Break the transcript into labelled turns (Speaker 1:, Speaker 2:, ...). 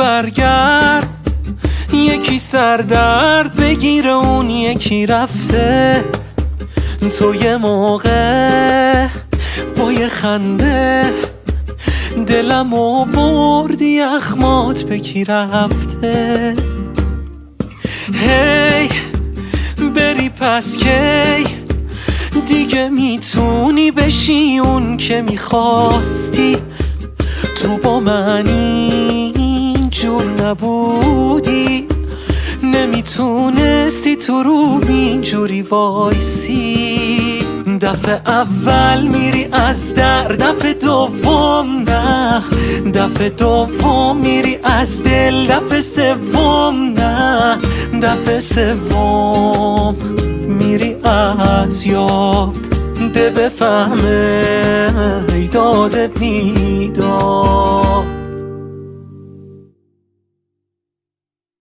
Speaker 1: برگرد، یکی سردرد بگیره اون یکی رفته. تو یه موقع با یه خنده دلمو بردی اخمات بکی رفته. هی بری پس کی دیگه میتونی بشی اون که میخواستی؟ تو با من اینجور نبودی، نمیتونستی تو رو اینجوری وایسی. دفعه اول میری از در، دفعه دوم نه، دفعه دوم میری از دل، دفعه سوم نه، دفعه سوم میری از یاد. ده بفهمه ای داده بیداد.